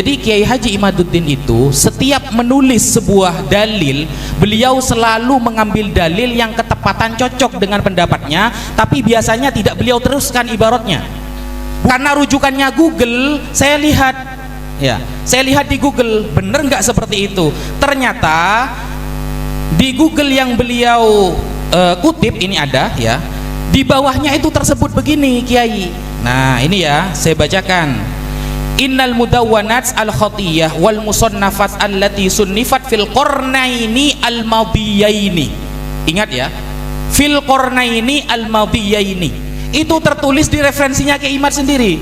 Jadi Kiai Haji Imaduddin itu setiap menulis sebuah dalil, beliau selalu mengambil dalil yang ketepatan cocok dengan pendapatnya, tapi biasanya tidak beliau teruskan ibaratnya. Karena rujukannya Google, saya lihat di Google, bener nggak seperti itu? Ternyata di Google yang beliau kutip ini ada ya, di bawahnya itu tersebut begini Kiai. Nah ini ya, saya bacakan. Innal mudawwanat al-khatiyah wal musannafat allati sunnifat fil qarnaini al-madiyaini. Ingat ya, fil qarnaini al-madiyaini. Itu tertulis di referensinya Kiai Imad sendiri.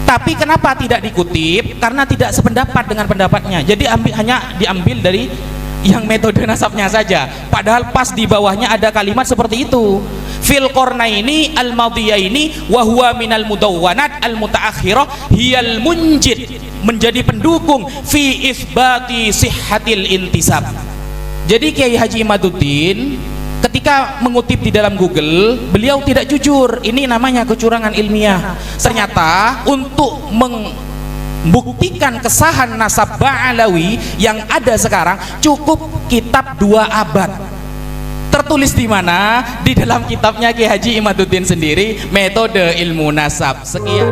Tapi kenapa tidak dikutip? Karena tidak sependapat dengan pendapatnya. Jadi hanya diambil dari yang metode nasabnya saja. Padahal pas di bawahnya ada kalimat seperti itu. Fil qarnaini al-madiyaini wa huwa minal mudawwanat al-mutaakhirah hiyal munjid, menjadi pendukung fi isbati sihhatil intisab. Jadi Kiai Haji Imaduddin ketika mengutip di dalam Google, beliau tidak jujur. Ini namanya kecurangan ilmiah. Ternyata untuk membuktikan kesahan nasab Ba'alawi yang ada sekarang cukup kitab 2 abad. Tertulis di mana? Di dalam kitabnya Kiai Haji Imaduddin sendiri, Metode Ilmu Nasab. Sekian.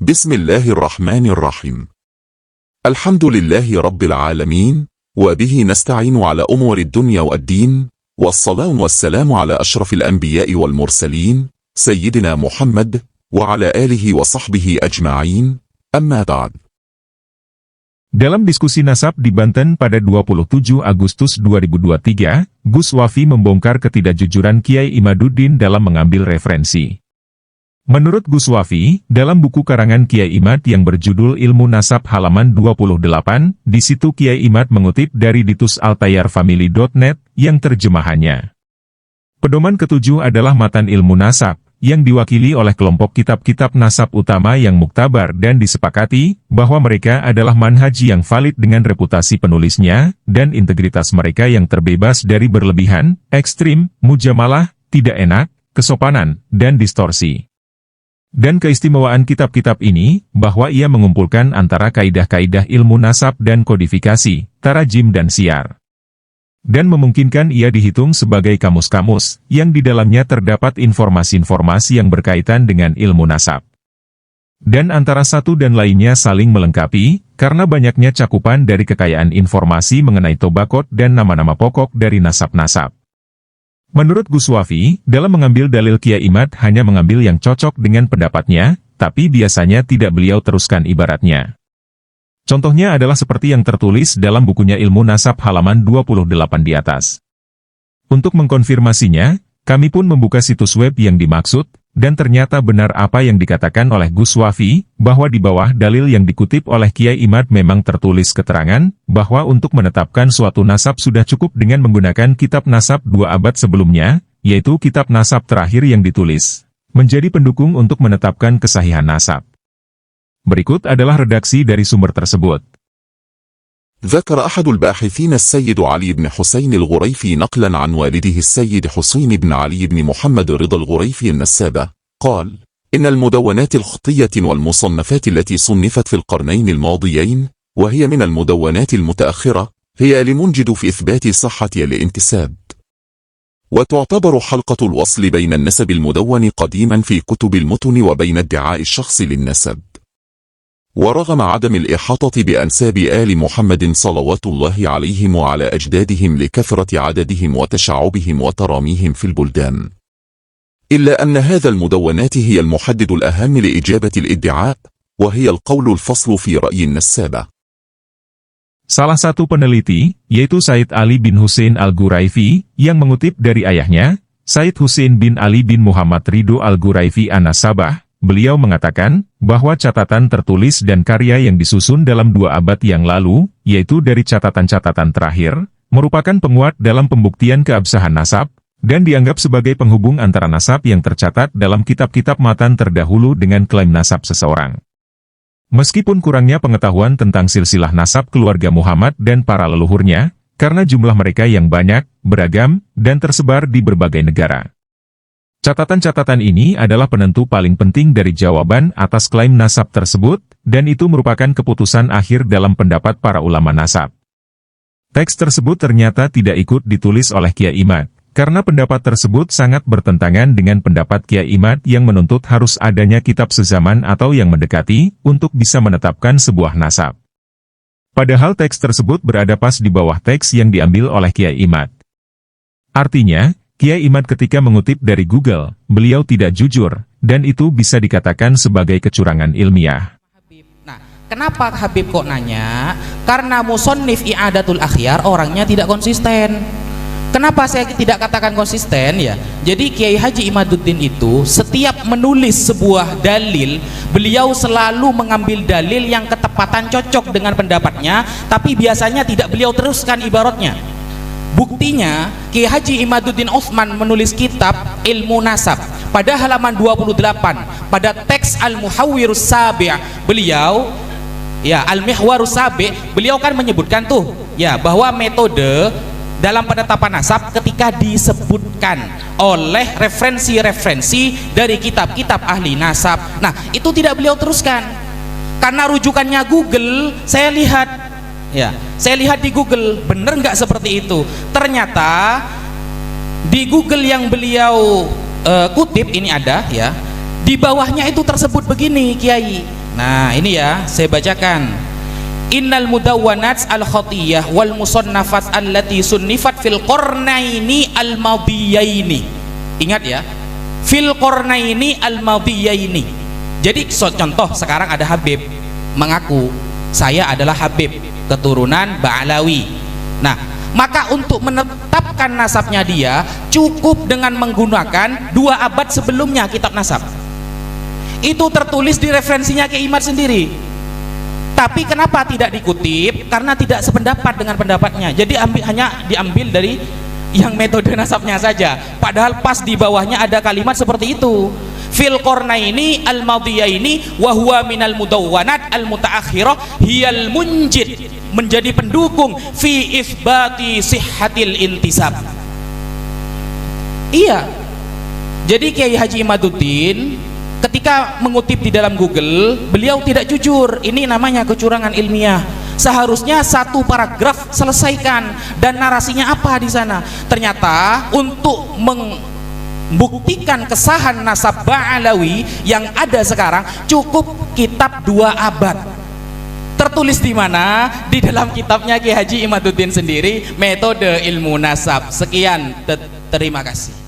Bismillahirrahmanirrahim. Alhamdulillahi Rabbil Alamin, wa bihi nasta'inu ala umuri dunya wa ad-din, wassalamu wassalamu ala ashrafil anbiya'i wal mursalin, Sayyidina Muhammad, wa ala alihi wa sahbihi ajma'in. Amma ba'd. Dalam diskusi nasab di Banten pada 27 Agustus 2023, Gus Wafi membongkar ketidakjujuran Kiai Imaduddin dalam mengambil referensi. Menurut Gus Wafi, dalam buku karangan Kiai Imad yang berjudul Ilmu Nasab halaman 28, di situ Kiai Imad mengutip dari ditusaltayarfamily.net yang terjemahannya. Pedoman ketujuh adalah matan ilmu nasab, yang diwakili oleh kelompok kitab-kitab nasab utama yang muktabar dan disepakati bahwa mereka adalah manhaj yang valid dengan reputasi penulisnya dan integritas mereka yang terbebas dari berlebihan, ekstrim, mujamalah, tidak enak, kesopanan, dan distorsi. Dan keistimewaan kitab-kitab ini, bahwa ia mengumpulkan antara kaidah-kaidah ilmu nasab dan kodifikasi, tarajim dan siar. Dan memungkinkan ia dihitung sebagai kamus-kamus, yang di dalamnya terdapat informasi-informasi yang berkaitan dengan ilmu nasab. Dan antara satu dan lainnya saling melengkapi, karena banyaknya cakupan dari kekayaan informasi mengenai tobakot dan nama-nama pokok dari nasab-nasab. Menurut Gus Wafi, dalam mengambil dalil Kiai Imad hanya mengambil yang cocok dengan pendapatnya, tapi biasanya tidak beliau teruskan ibaratnya. Contohnya adalah seperti yang tertulis dalam bukunya Ilmu Nasab halaman 28 di atas. Untuk mengkonfirmasinya, kami pun membuka situs web yang dimaksud, dan ternyata benar apa yang dikatakan oleh Gus Wafi, bahwa di bawah dalil yang dikutip oleh Kiai Imad memang tertulis keterangan, bahwa untuk menetapkan suatu nasab sudah cukup dengan menggunakan kitab nasab 2 abad sebelumnya, yaitu kitab nasab terakhir yang ditulis, menjadi pendukung untuk menetapkan kesahihan nasab. Berikut adalah redaksi dari sumber tersebut. ذكر أحد الباحثين السيد علي بن حسين الغريفي نقلا عن والده السيد حسين بن علي بن محمد رضا الغريفي النسابة قال: إن المدونات الخطية والمصنفات التي صنفت في القرنين الماضيين وهي من المدونات المتأخرة هي لمنجد في إثبات صحة الانتساب، وتعتبر حلقة الوصل بين النسب المدون قديما في كتب المتن وبين ادعاء الشخص للنسب. ورغم عدم الإحاطة بأنساب آل محمد صلوات الله عليهم وعلى أجدادهم لكثرة عددهم وتشعبهم وتراميهم في البلدان، إلا أن هذا المدونات هي المحدد الأهم لإجابة الادعاء، وهي القول الفصل في رأي النسابة. Salah satu peneliti, yaitu Said Ali bin Husain Al-Ghuraifi, yang mengutip dari ayahnya, Said Husain bin Ali bin Muhammad Ridho Al-Ghuraifi An-Nasabah, beliau mengatakan, bahwa catatan tertulis dan karya yang disusun dalam 2 abad yang lalu, yaitu dari catatan-catatan terakhir, merupakan penguat dalam pembuktian keabsahan nasab, dan dianggap sebagai penghubung antara nasab yang tercatat dalam kitab-kitab matan terdahulu dengan klaim nasab seseorang. Meskipun kurangnya pengetahuan tentang silsilah nasab keluarga Muhammad dan para leluhurnya, karena jumlah mereka yang banyak, beragam, dan tersebar di berbagai negara. Catatan-catatan ini adalah penentu paling penting dari jawaban atas klaim nasab tersebut, dan itu merupakan keputusan akhir dalam pendapat para ulama nasab. Teks tersebut ternyata tidak ikut ditulis oleh Kiai Imad, karena pendapat tersebut sangat bertentangan dengan pendapat Kiai Imad yang menuntut harus adanya kitab sezaman atau yang mendekati, untuk bisa menetapkan sebuah nasab. Padahal teks tersebut berada pas di bawah teks yang diambil oleh Kiai Imad. Artinya, Kiai Imad ketika mengutip dari Google, beliau tidak jujur, dan itu bisa dikatakan sebagai kecurangan ilmiah. Nah, kenapa Habib kok nanya? Karena musonnif i'adatul akhyar orangnya tidak konsisten. Kenapa saya tidak katakan konsisten ya? Jadi Kiai Haji Imaduddin itu setiap menulis sebuah dalil, beliau selalu mengambil dalil yang ketepatan cocok dengan pendapatnya, tapi biasanya tidak beliau teruskan ibaratnya. Buktinya, Kiai Haji Imaduddin Utsman menulis kitab Ilmu Nasab pada halaman 28, pada teks Al-Muhawwirus Sabi', beliau ya Al-Mihwarus Sabi', beliau kan menyebutkan tuh ya bahwa metode dalam penetapan nasab ketika disebutkan oleh referensi-referensi dari kitab-kitab ahli nasab. Nah, itu tidak beliau teruskan. Karena rujukannya Google, saya lihat di Google, bener nggak seperti itu? Ternyata di Google yang beliau kutip ini ada ya, di bawahnya itu tersebut begini Kiai. Nah ini ya, saya bacakan. Innal mudawwanat al-khatiyah wal musannafat allati sunnifat fil qarnaini al-madiyaini. Ingat ya, fil qarnaini al-madiyaini. Jadi contoh sekarang ada Habib mengaku saya adalah Habib keturunan Ba'alawi. Nah, maka untuk menetapkan nasabnya dia cukup dengan menggunakan 2 abad sebelumnya kitab nasab. Itu tertulis di referensinya Kiai Imad sendiri. Tapi kenapa tidak dikutip? Karena tidak sependapat dengan pendapatnya. Jadi hanya diambil dari yang metode nasabnya saja. Padahal pas di bawahnya ada kalimat seperti itu. Fil qarnaini al-madiyaini wa huwa minal mudawwanat al-mutaakhirah hiyal munjid, menjadi pendukung fi isbati sihhatil intisab. Iya. Jadi Kiai Haji Imaduddin ketika mengutip di dalam Google, beliau tidak jujur. Ini namanya kecurangan ilmiah. Seharusnya 1 paragraf selesaikan dan narasinya apa di sana. Ternyata untuk membuktikan kesahan nasab Ba'alawi yang ada sekarang cukup kitab 2 abad. Tertulis di mana? Di dalam kitabnya Kiai Haji Imaduddin sendiri, Metode Ilmu Nasab. Sekian, terima kasih.